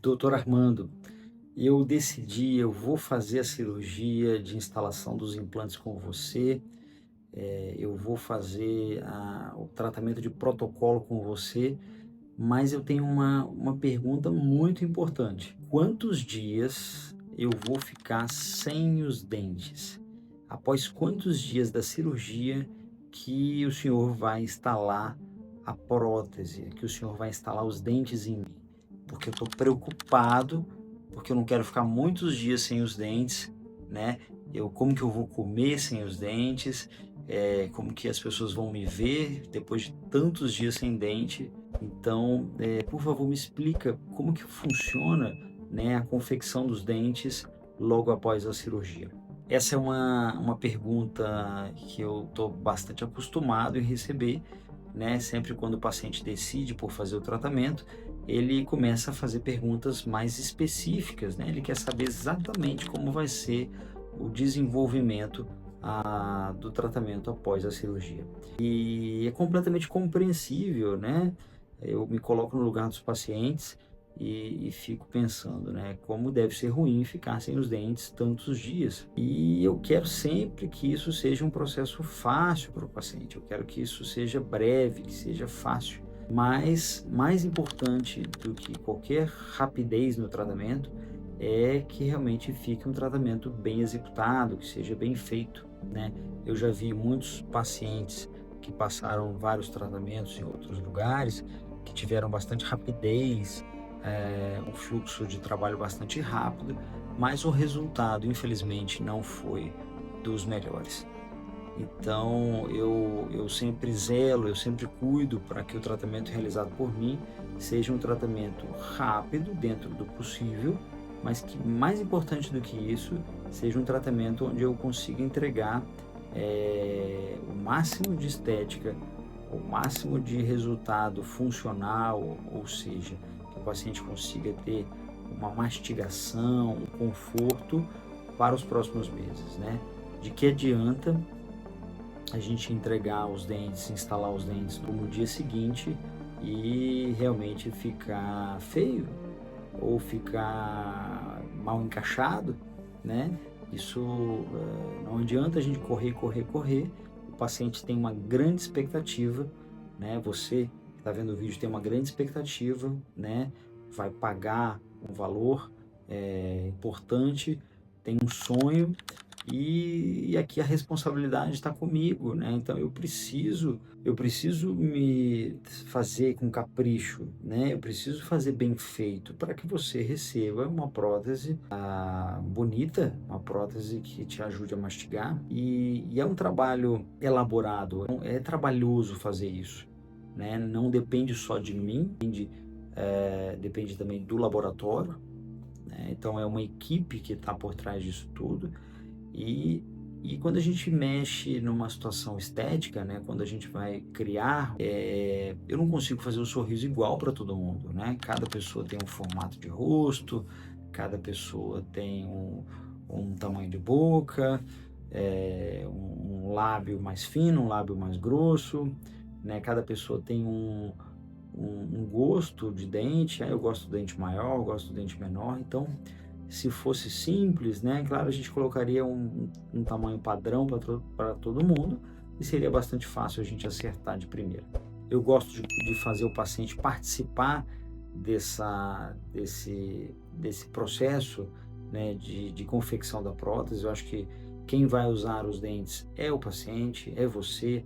Doutor Armando, eu vou fazer a cirurgia de instalação dos implantes com você, eu vou fazer o tratamento de protocolo com você, mas eu tenho uma pergunta muito importante. Quantos dias eu vou ficar sem os dentes? Após quantos dias da cirurgia que o senhor vai instalar a prótese, que o senhor vai instalar os dentes em mim? Porque eu estou preocupado, porque eu não quero ficar muitos dias sem os dentes, né? Como que eu vou comer sem os dentes? Como que as pessoas vão me ver depois de tantos dias sem dente? Então, por favor, me explica como que funciona, né, a confecção dos dentes logo após a cirurgia. Essa é uma pergunta que eu estou bastante acostumado em receber, né? Sempre quando o paciente decide por fazer o tratamento, ele começa a fazer perguntas mais específicas, né? Ele quer saber exatamente como vai ser o desenvolvimento do tratamento após a cirurgia. E é completamente compreensível, né? Eu me coloco no lugar dos pacientes e fico pensando, né, como deve ser ruim ficar sem os dentes tantos dias. E eu quero sempre que isso seja um processo fácil para o paciente, eu quero que isso seja breve, que seja fácil. Mas mais importante do que qualquer rapidez no tratamento é que realmente fique um tratamento bem executado, que seja bem feito, né? Eu já vi muitos pacientes que passaram vários tratamentos em outros lugares, que tiveram bastante rapidez, um fluxo de trabalho bastante rápido, mas o resultado, infelizmente, não foi dos melhores. Então, eu sempre zelo, eu sempre cuido para que o tratamento realizado por mim seja um tratamento rápido, dentro do possível, mas que, mais importante do que isso, seja um tratamento onde eu consiga entregar o máximo de estética, o máximo de resultado funcional, ou seja, que o paciente consiga ter uma mastigação, um conforto para os próximos meses, né? De que adianta a gente entregar os dentes, instalar os dentes no dia seguinte e realmente ficar feio ou ficar mal encaixado, né? Isso não adianta a gente correr, correr, correr. O paciente tem uma grande expectativa, né? Você que está vendo o vídeo tem uma grande expectativa, né? Vai pagar um valor importante, tem um sonho e aqui a responsabilidade está comigo, né? Então eu preciso me fazer com capricho, né? Eu preciso fazer bem feito para que você receba uma prótese bonita, uma prótese que te ajude a mastigar. E é um trabalho elaborado, é trabalhoso fazer isso, né? Não depende só de mim, depende também do laboratório, né? Então é uma equipe que está por trás disso tudo. E quando a gente mexe numa situação estética, né, quando a gente vai criar, eu não consigo fazer o sorriso igual para todo mundo, né? Cada pessoa tem um formato de rosto, cada pessoa tem um tamanho de boca, um lábio mais fino, um lábio mais grosso, né? Cada pessoa tem um gosto de dente, eu gosto do dente maior, eu gosto do dente menor, então se fosse simples, né, claro, a gente colocaria um tamanho padrão para todo mundo e seria bastante fácil a gente acertar de primeira. Eu gosto de fazer o paciente participar desse processo, né, de confecção da prótese. Eu acho que quem vai usar os dentes é o paciente, é você,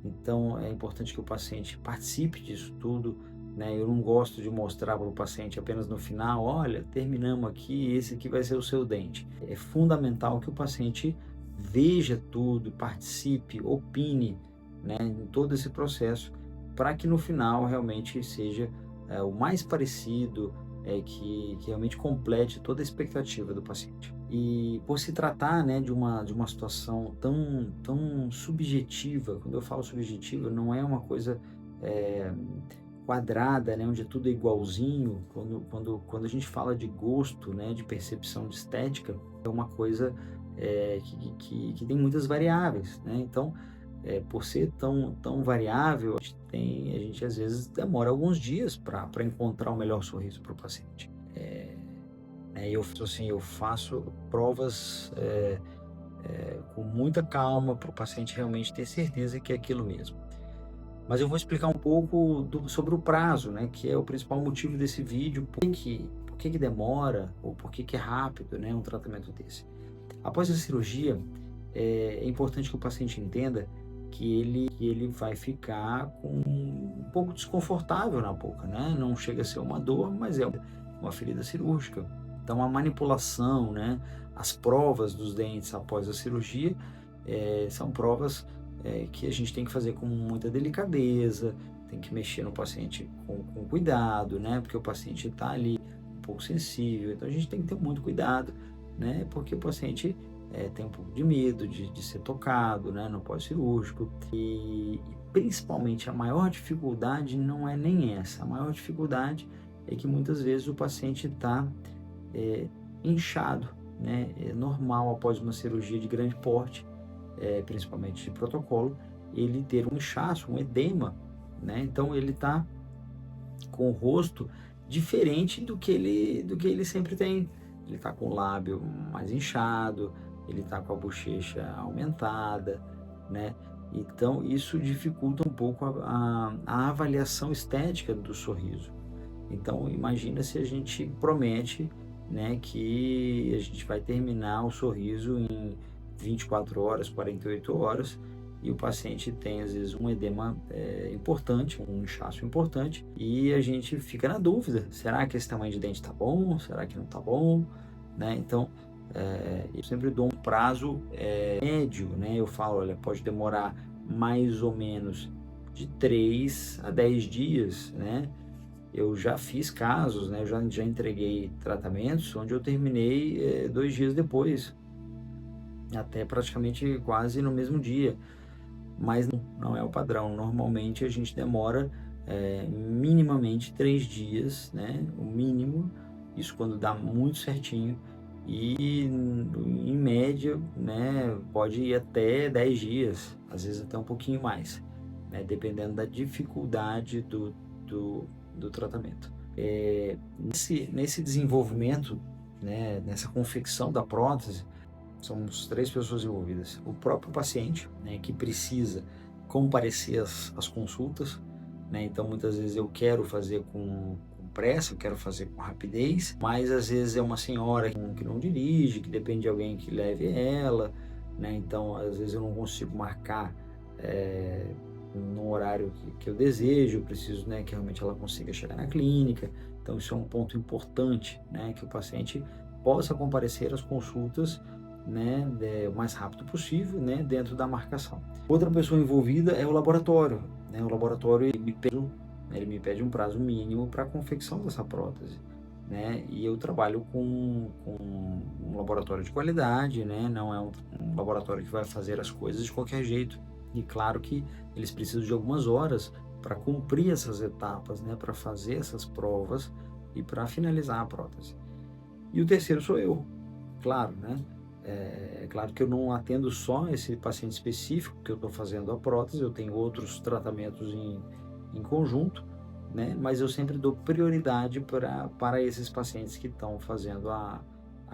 então é importante que o paciente participe disso tudo, né? Eu não gosto de mostrar para o paciente apenas no final, olha, terminamos aqui, esse aqui vai ser o seu dente. É fundamental que o paciente veja tudo, participe, opine, né, em todo esse processo, para que no final realmente seja o mais parecido, que realmente complete toda a expectativa do paciente. E por se tratar, né, de uma situação tão subjetiva, quando eu falo subjetiva, não é uma coisa quadrada, né, onde tudo é igualzinho. Quando a gente fala de gosto, né, de percepção de estética, é uma coisa que tem muitas variáveis, né? Então, por ser tão variável, a gente às vezes demora alguns dias para encontrar o melhor sorriso para o paciente. né? Eu faço provas com muita calma para o paciente realmente ter certeza que é aquilo mesmo. Mas eu vou explicar um pouco sobre o prazo, né, que é o principal motivo desse vídeo, por que que demora ou por que que é rápido, né, um tratamento desse. Após a cirurgia, é importante que o paciente entenda que ele vai ficar com um pouco desconfortável na boca, né? Não chega a ser uma dor, mas é uma ferida cirúrgica. Então a manipulação, né, as provas dos dentes após a cirurgia são provas que a gente tem que fazer com muita delicadeza, tem que mexer no paciente com cuidado, né? Porque o paciente está ali um pouco sensível, então a gente tem que ter muito cuidado, né? Porque o paciente tem um pouco de medo de ser tocado, né, no pós-cirúrgico. E principalmente a maior dificuldade não é nem essa, a maior dificuldade é que muitas vezes o paciente está inchado, né? É normal após uma cirurgia de grande porte, principalmente de protocolo, ele ter um inchaço, um edema, né? Então ele está com o rosto diferente do que ele sempre tem. Ele está com o lábio mais inchado, ele está com a bochecha aumentada, né? Então isso dificulta um pouco a avaliação estética do sorriso. Então imagina se a gente promete, né, que a gente vai terminar o sorriso em 24 horas, 48 horas, e o paciente tem às vezes um edema importante, um inchaço importante, e a gente fica na dúvida, será que esse tamanho de dente está bom, será que não está bom, né? Então eu sempre dou um prazo médio, né? Eu falo, olha, pode demorar mais ou menos de 3 a 10 dias, né? Eu já fiz casos, né? Eu já entreguei tratamentos onde eu terminei 2 dias depois, até praticamente quase no mesmo dia, mas não é o padrão. Normalmente a gente demora minimamente 3 dias, né? O mínimo, isso quando dá muito certinho, e em média, né, pode ir até 10 dias, às vezes até um pouquinho mais, né, dependendo da dificuldade do tratamento. Nesse desenvolvimento, né, nessa confecção da prótese, somos 3 pessoas envolvidas. O próprio paciente, né, que precisa comparecer às consultas, né, então muitas vezes eu quero fazer com pressa, eu quero fazer com rapidez, mas às vezes é uma senhora que não dirige, que depende de alguém que leve ela, né, então às vezes eu não consigo marcar no horário que eu desejo, eu preciso, né, que realmente ela consiga chegar na clínica. Então isso é um ponto importante, né, que o paciente possa comparecer às consultas, né, o mais rápido possível, né, dentro da marcação. Outra pessoa envolvida é o laboratório, né? O laboratório ele me pede um prazo mínimo para a confecção dessa prótese, né? E eu trabalho com um laboratório de qualidade, né? Não é um laboratório que vai fazer as coisas de qualquer jeito. E claro que eles precisam de algumas horas para cumprir essas etapas, né? Para fazer essas provas e para finalizar a prótese. E o terceiro sou eu, claro, né? É claro que eu não atendo só esse paciente específico que eu estou fazendo a prótese, eu tenho outros tratamentos em conjunto, né? Mas eu sempre dou prioridade para esses pacientes que estão fazendo a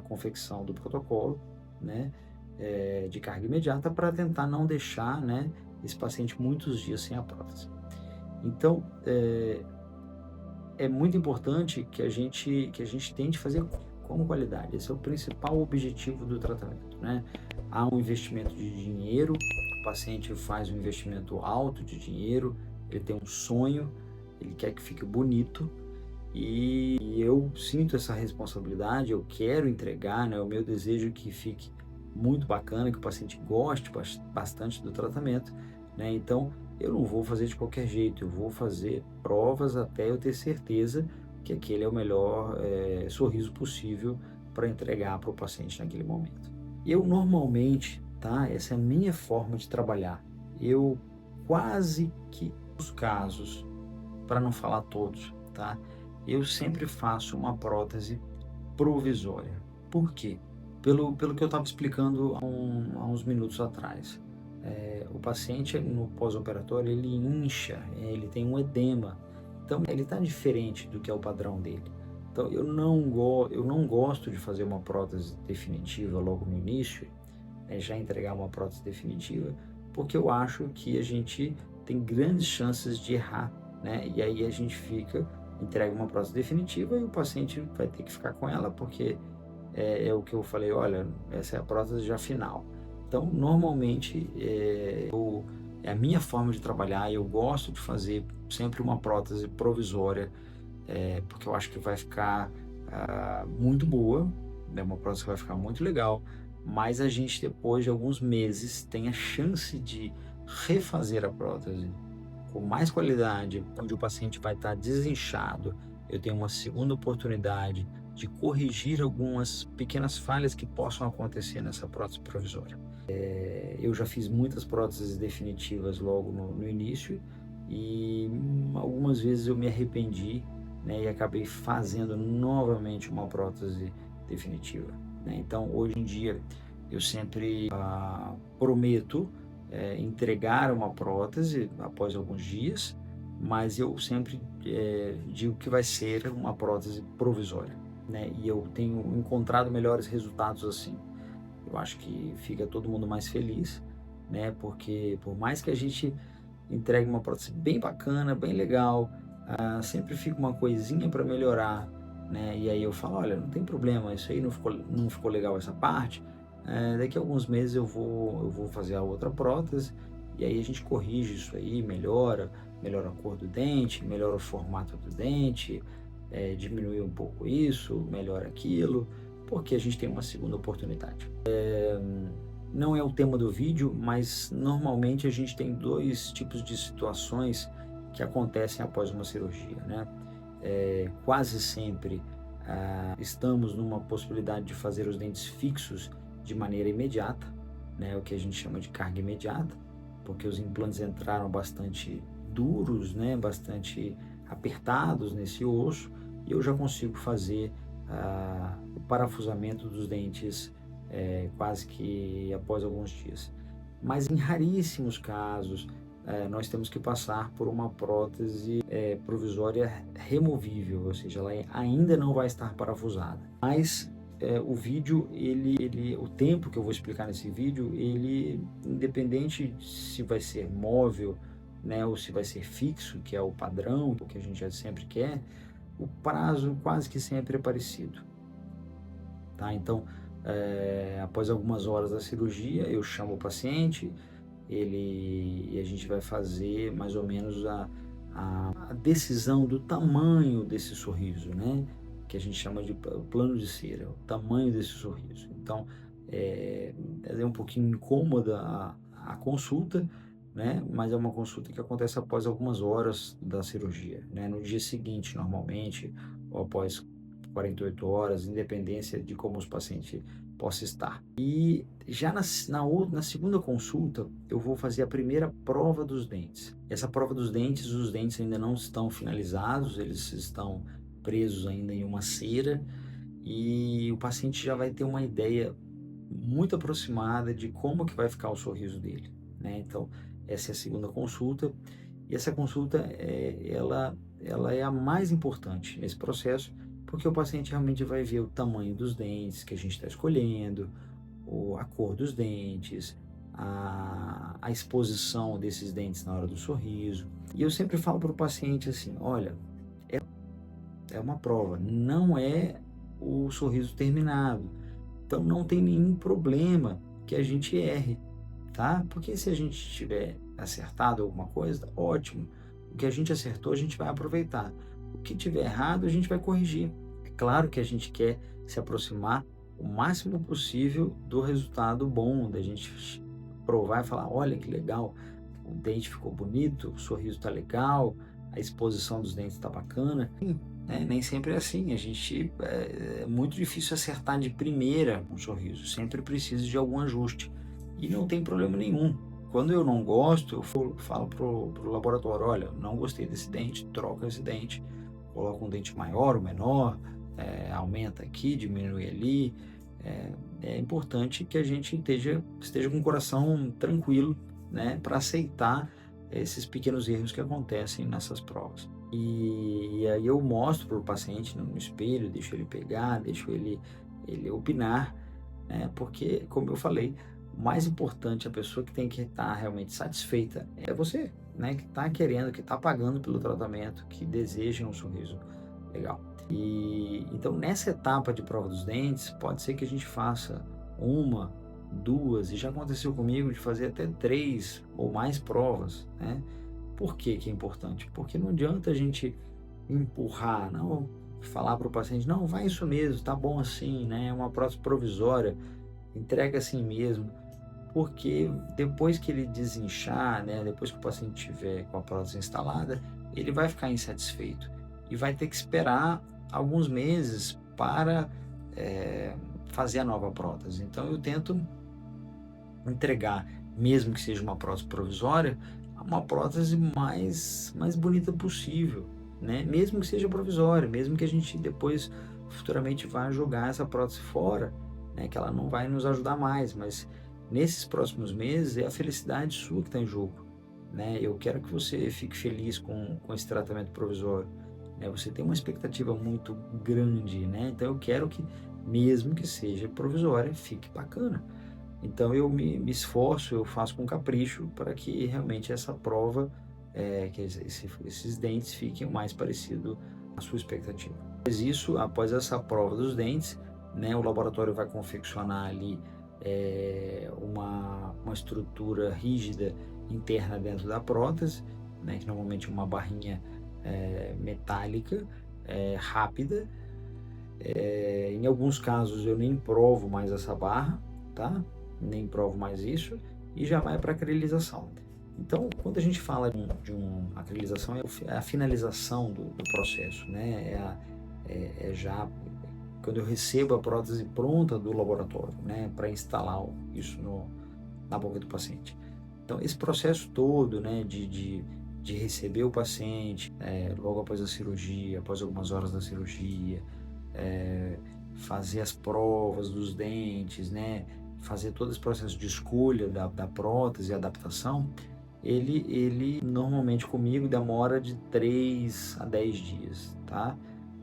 confecção do protocolo, né? De carga imediata, para tentar não deixar, né, esse paciente muitos dias sem a prótese. Então, é muito importante que a gente tente fazer com qualidade. Esse é o principal objetivo do tratamento, né? Há um investimento de dinheiro, o paciente faz um investimento alto de dinheiro, ele tem um sonho, ele quer que fique bonito, e eu sinto essa responsabilidade, eu quero entregar, né? O meu desejo é que fique muito bacana, que o paciente goste bastante do tratamento, né? Então, eu não vou fazer de qualquer jeito, eu vou fazer provas até eu ter certeza que aquele é o melhor sorriso possível para entregar para o paciente naquele momento. Eu normalmente, tá? Essa é a minha forma de trabalhar. Eu quase que nos casos, para não falar todos, tá? Eu sempre faço uma prótese provisória. Por quê? Pelo que eu estava explicando há uns minutos atrás. O paciente no pós-operatório ele incha, ele tem um edema, então ele está diferente do que é o padrão dele. Então Então eu não gosto de fazer uma prótese definitiva logo no início, né, já entregar uma prótese definitiva, porque eu acho que a gente tem grandes chances de errar, né? E aí a gente entrega uma prótese definitiva e o paciente vai ter que ficar com ela, porque é o que eu falei, olha, essa é a prótese já final. Então, normalmente, é a minha forma de trabalhar, eu gosto de fazer sempre uma prótese provisória, porque eu acho que vai ficar muito boa, né? Uma prótese que vai ficar muito legal, mas a gente, depois de alguns meses, tem a chance de refazer a prótese com mais qualidade, onde o paciente vai estar desinchado. Eu tenho uma segunda oportunidade de corrigir algumas pequenas falhas que possam acontecer nessa prótese provisória. Eu já fiz muitas próteses definitivas logo no início e algumas vezes eu me arrependi, né, e acabei fazendo novamente uma prótese definitiva, né? Então, hoje em dia, eu sempre prometo entregar uma prótese após alguns dias, mas eu sempre digo que vai ser uma prótese provisória, né? E eu tenho encontrado melhores resultados assim. Eu acho que fica todo mundo mais feliz, né? Porque por mais que a gente entregue uma prótese bem bacana, bem legal, sempre fica uma coisinha para melhorar, né? E aí eu falo, olha, não tem problema, isso aí não ficou legal essa parte. Daqui a alguns meses eu vou fazer a outra prótese e aí a gente corrige isso aí, melhora a cor do dente, melhora o formato do dente, diminui um pouco isso, melhora aquilo, porque a gente tem uma segunda oportunidade. Não é o tema do vídeo, mas normalmente a gente tem dois tipos de situações que acontecem após uma cirurgia, né? Quase sempre estamos numa possibilidade de fazer os dentes fixos de maneira imediata, né? O que a gente chama de carga imediata, porque os implantes entraram bastante duros, né? Bastante apertados nesse osso, e eu já consigo fazer o parafusamento dos dentes quase que após alguns dias. Mas em raríssimos casos, nós temos que passar por uma prótese provisória removível, ou seja, ela ainda não vai estar parafusada. Mas o vídeo, o tempo que eu vou explicar nesse vídeo, ele, independente se vai ser móvel, né, ou se vai ser fixo, que é o padrão, o que a gente já sempre quer, o prazo quase que sempre é parecido, tá? Então, após algumas horas da cirurgia, eu chamo o paciente, e a gente vai fazer mais ou menos a decisão do tamanho desse sorriso, né? Que a gente chama de plano de cera, o tamanho desse sorriso. Então, é um pouquinho incômoda a consulta, né? Mas é uma consulta que acontece após algumas horas da cirurgia, né? No dia seguinte, normalmente, ou após 48 horas, independência de como os pacientes possa estar. E já na segunda consulta, eu vou fazer a primeira prova dos dentes. Essa prova dos dentes, os dentes ainda não estão finalizados, eles estão presos ainda em uma cera, e o paciente já vai ter uma ideia muito aproximada de como que vai ficar o sorriso dele, né? Então, essa é a segunda consulta, e essa consulta, ela é a mais importante nesse processo, porque o paciente realmente vai ver o tamanho dos dentes que a gente está escolhendo, a cor dos dentes, a exposição desses dentes na hora do sorriso. E eu sempre falo para o paciente assim, olha, é uma prova, não é o sorriso terminado, então não tem nenhum problema que a gente erre, tá? Porque se a gente tiver acertado alguma coisa, ótimo, o que a gente acertou a gente vai aproveitar. O que tiver errado, a gente vai corrigir. É claro que a gente quer se aproximar o máximo possível do resultado bom, da gente provar e falar, olha que legal, o dente ficou bonito, o sorriso está legal, a exposição dos dentes está bacana. Nem sempre é assim, é muito difícil acertar de primeira um sorriso, sempre precisa de algum ajuste, e não tem problema nenhum. Quando eu não gosto, eu falo pro laboratório, olha, não gostei desse dente, troca esse dente, coloca um dente maior ou menor, aumenta aqui, diminui ali. É importante que a gente esteja com o coração tranquilo, né, para aceitar esses pequenos erros que acontecem nessas provas. E aí eu mostro para o paciente no espelho, deixo ele pegar, deixo ele opinar, né, porque, como eu falei, o mais importante, a pessoa que tem que estar realmente satisfeita é você, né, que está querendo, que está pagando pelo tratamento, que deseja um sorriso legal. E então nessa etapa de prova dos dentes, pode ser que a gente faça uma, 2, e já aconteceu comigo de fazer até 3 ou mais provas, né. Por que que é importante? Porque não adianta a gente empurrar, não falar para o paciente: "Não, vai isso mesmo, tá bom assim, né, é uma prótese provisória, entrega assim mesmo", porque depois que ele desinchar, né, depois que o paciente tiver com a prótese instalada, ele vai ficar insatisfeito e vai ter que esperar alguns meses para, fazer a nova prótese. Então eu tento entregar, mesmo que seja uma prótese provisória, uma prótese mais bonita possível, né, mesmo que seja provisória, mesmo que a gente depois futuramente vá jogar essa prótese fora, né, que ela não vai nos ajudar mais, mas nesses próximos meses é a felicidade sua que está em jogo, né. Eu quero que você fique feliz com esse tratamento provisório, né, você tem uma expectativa muito grande, né, então eu quero que, mesmo que seja provisória, fique bacana. Então eu me esforço, eu faço com capricho para que realmente essa prova, que esses dentes fiquem o mais parecido à sua expectativa. Após isso, após essa prova dos dentes, né, o laboratório vai confeccionar ali, uma estrutura rígida interna dentro da prótese, né, que normalmente é uma barrinha, metálica, rápida. Em alguns casos eu nem provo mais essa barra, tá? Nem provo mais isso, e já vai para acrilização. Então, quando a gente fala de acrilização, é a finalização do processo, né? Já quando eu recebo a prótese pronta do laboratório, né? Para instalar isso na boca do paciente. Então, esse processo todo, né? De receber o paciente, logo após a cirurgia, após algumas horas da cirurgia, eh, fazer as provas dos dentes, né, fazer todo esse processo de escolha da prótese e adaptação, ele normalmente comigo demora de 3 a 10 dias, tá?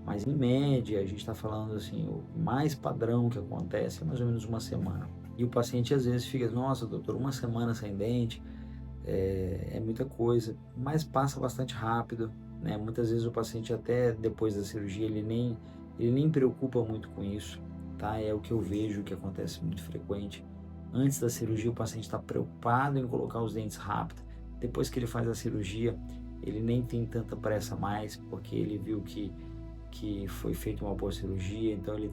Mas em média, a gente está falando assim, o mais padrão que acontece é mais ou menos uma semana. E o paciente às vezes fica: "Nossa, doutor, uma semana sem dente, é muita coisa", mas passa bastante rápido, né? Muitas vezes o paciente até depois da cirurgia ele nem preocupa muito com isso, tá? É o que eu vejo que acontece muito frequente. Antes da cirurgia o paciente está preocupado em colocar os dentes rápido. Depois que ele faz a cirurgia, ele nem tem tanta pressa mais, porque ele viu que foi feita uma boa cirurgia, então ele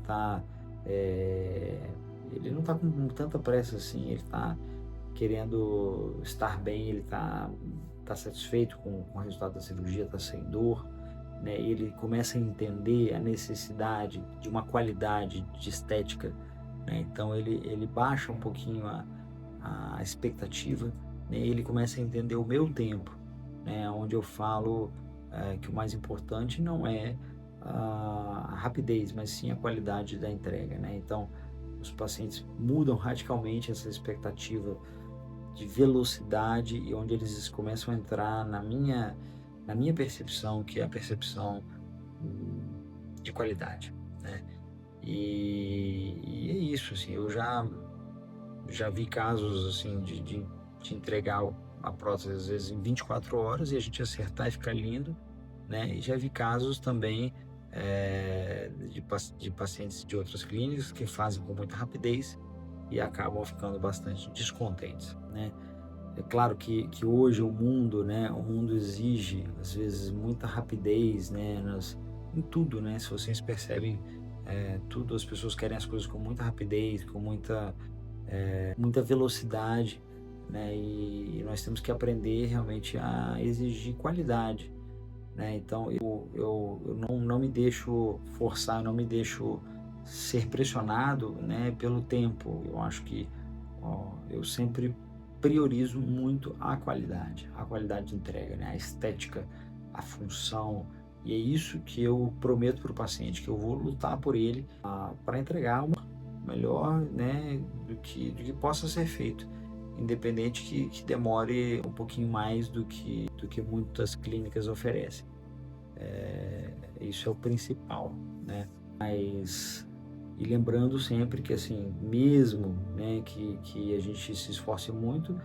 não está com tanta pressa assim, ele está querendo estar bem, ele tá satisfeito com o resultado da cirurgia, está sem dor, né? Ele começa a entender a necessidade de uma qualidade de estética, né? Então ele baixa um pouquinho a expectativa, né? Ele começa a entender o meu tempo, né? Onde eu falo, que o mais importante não é a rapidez, mas sim a qualidade da entrega, né? Então os pacientes mudam radicalmente essa expectativa de velocidade e onde eles começam a entrar na minha percepção, que é a percepção, de qualidade, né. E é isso, assim, eu já vi casos, assim, de entregar a prótese, às vezes, em 24 horas e a gente acertar e ficar lindo, né, e já vi casos também, de pacientes de outras clínicas que fazem com muita rapidez e acabam ficando bastante descontentes, né. É claro que hoje o mundo exige, às vezes, muita rapidez, né, em tudo, né, se vocês percebem, tudo, as pessoas querem as coisas com muita rapidez, com muita velocidade, né, e nós temos que aprender realmente a exigir qualidade, né. Então eu não me deixo forçar, não me deixo ser pressionado, né, pelo tempo. Eu acho que, eu sempre priorizo muito a qualidade de entrega, né, a estética, a função, e é isso que eu prometo para o paciente, que eu vou lutar por ele, para entregar o melhor, né, do que possa ser feito, independente que demore um pouquinho mais do que muitas clínicas oferecem. Isso é o principal, né? Mas, e lembrando sempre que, assim, mesmo, né, que a gente se esforce muito,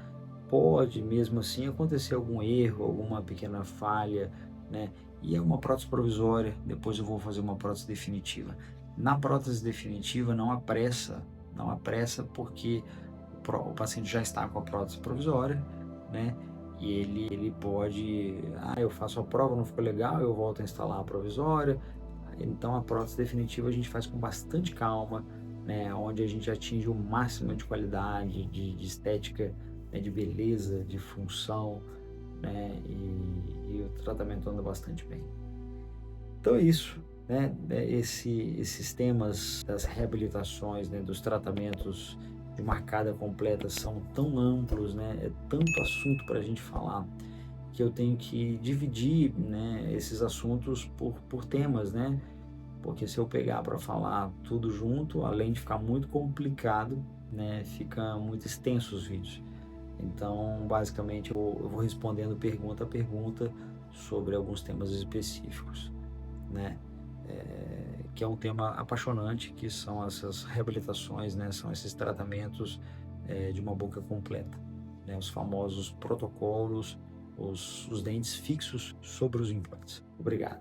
pode mesmo assim acontecer algum erro, alguma pequena falha, né? E é uma prótese provisória, depois eu vou fazer uma prótese definitiva. Na prótese definitiva não há pressa, não há pressa porque o paciente já está com a prótese provisória, né? E ele pode, eu faço a prova, não ficou legal, eu volto a instalar a provisória. Então a prótese definitiva a gente faz com bastante calma, né? Onde a gente atinge o máximo de qualidade, de estética, né? De beleza, de função, né? E o tratamento anda bastante bem. Então é isso, né? Esses temas das reabilitações, né? Dos tratamentos de marcada completa são tão amplos, né? É tanto assunto para a gente falar que eu tenho que dividir, né? Esses assuntos por temas, né? Porque se eu pegar para falar tudo junto, além de ficar muito complicado, né? Fica muito extenso os vídeos. Então, basicamente, eu vou respondendo pergunta a pergunta sobre alguns temas específicos, né? Que é um tema apaixonante, que são essas reabilitações, né? São esses tratamentos de uma boca completa, né? Os famosos protocolos, os dentes fixos sobre os implantes. Obrigado.